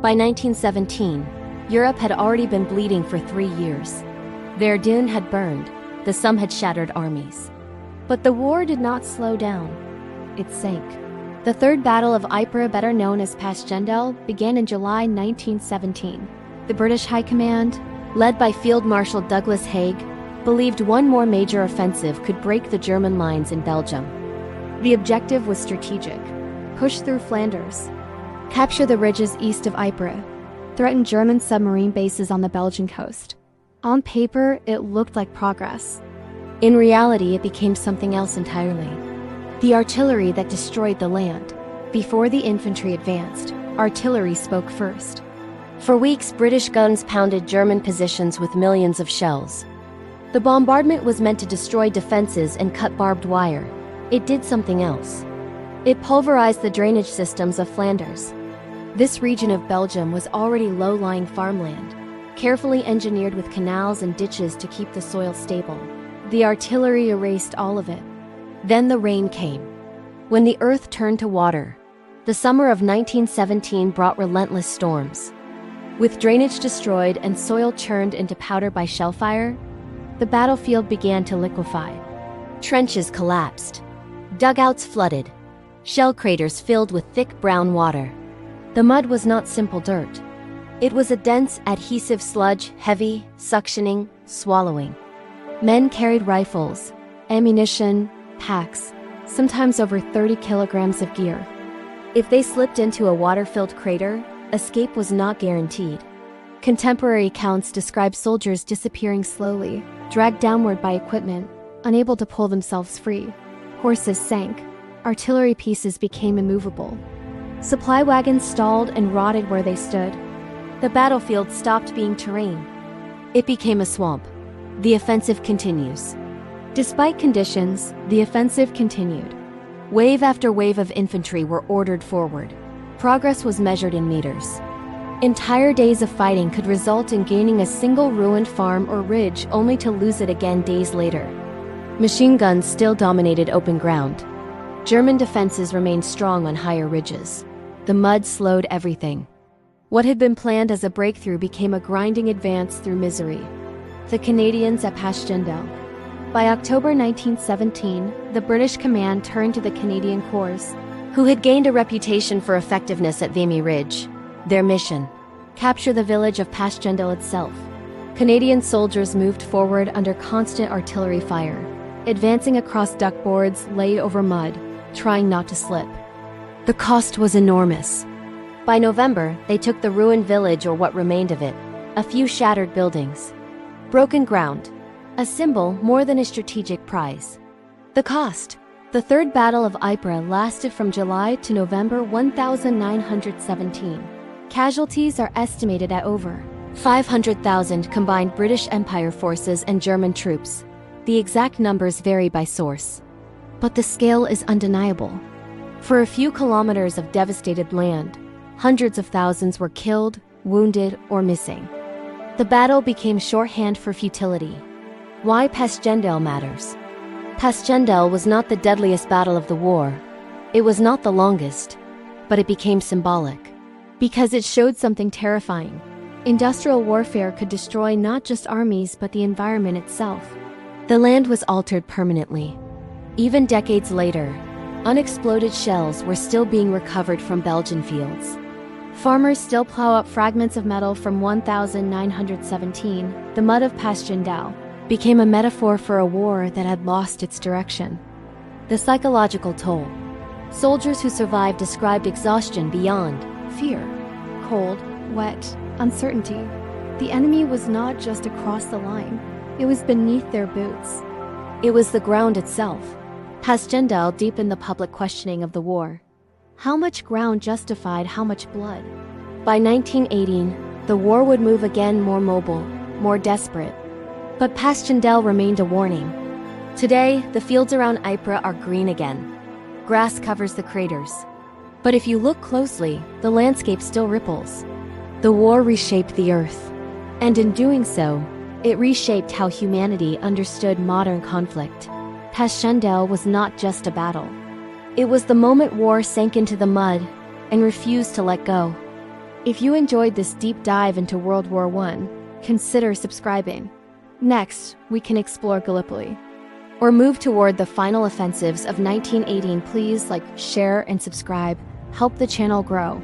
By 1917, Europe had already been bleeding for 3 years. Verdun had burned, the Somme had shattered armies. But the war did not slow down. It sank. The Third Battle of Ypres, better known as Passchendaele, began in July 1917. The British High Command, led by Field Marshal Douglas Haig, believed one more major offensive could break the German lines in Belgium. The objective was strategic: push through Flanders, capture the ridges east of Ypres, threaten German submarine bases on the Belgian coast. On paper, it looked like progress. In reality, it became something else entirely. The artillery that destroyed the land. Before the infantry advanced, artillery spoke first. For weeks, British guns pounded German positions with millions of shells. The bombardment was meant to destroy defenses and cut barbed wire. It did something else. It pulverized the drainage systems of Flanders. This region of Belgium was already low-lying farmland, carefully engineered with canals and ditches to keep the soil stable. The artillery erased all of it. Then the rain came. When the earth turned to water, the summer of 1917 brought relentless storms. With drainage destroyed and soil churned into powder by shellfire, the battlefield began to liquefy. Trenches collapsed. Dugouts flooded. Shell craters filled with thick brown water. The mud was not simple dirt. It was a dense, adhesive sludge, heavy, suctioning, swallowing. Men carried rifles, ammunition, packs, sometimes over 30 kilograms of gear. If they slipped into a water-filled crater, escape was not guaranteed. Contemporary accounts describe soldiers disappearing slowly, dragged downward by equipment, unable to pull themselves free. Horses sank. Artillery pieces became immovable. Supply wagons stalled and rotted where they stood. The battlefield stopped being terrain. It became a swamp. The offensive continues. Despite conditions, the offensive continued. Wave after wave of infantry were ordered forward. Progress was measured in meters. Entire days of fighting could result in gaining a single ruined farm or ridge only to lose it again days later. Machine guns still dominated open ground. German defenses remained strong on higher ridges. The mud slowed everything. What had been planned as a breakthrough became a grinding advance through misery. The Canadians at Passchendaele. By October 1917, the British command turned to the Canadian Corps, who had gained a reputation for effectiveness at Vimy Ridge. Their mission: capture the village of Passchendaele itself. Canadian soldiers moved forward under constant artillery fire, advancing across duckboards laid over mud, trying not to slip. The cost was enormous. By November, they took the ruined village, or what remained of it, a few shattered buildings. Broken ground, a symbol more than a strategic prize. The cost: the Third Battle of Ypres lasted from July to November 1917. Casualties are estimated at over 500,000 combined British Empire forces and German troops. The exact numbers vary by source. But the scale is undeniable. For a few kilometers of devastated land, hundreds of thousands were killed, wounded, or missing. The battle became shorthand for futility. Why Passchendaele matters. Passchendaele was not the deadliest battle of the war. It was not the longest, but it became symbolic. Because it showed something terrifying. Industrial warfare could destroy not just armies but the environment itself. The land was altered permanently. Even decades later, unexploded shells were still being recovered from Belgian fields. Farmers still plow up fragments of metal from 1917. The mud of Passchendaele became a metaphor for a war that had lost its direction. The psychological toll. Soldiers who survived described exhaustion beyond fear. Cold, wet, uncertainty. The enemy was not just across the line. It was beneath their boots. It was the ground itself. Passchendaele deepened the public questioning of the war. How much ground justified how much blood? By 1918, the war would move again, more mobile, more desperate. But Passchendaele remained a warning. Today, the fields around Ypres are green again. Grass covers the craters. But if you look closely, the landscape still ripples. The war reshaped the earth. And in doing so, it reshaped how humanity understood modern conflict. Passchendaele was not just a battle. It was the moment war sank into the mud and refused to let go. If you enjoyed this deep dive into World War I, consider subscribing. Next, we can explore Gallipoli, or move toward the final offensives of 1918. Please like, share, and subscribe. Help the channel grow.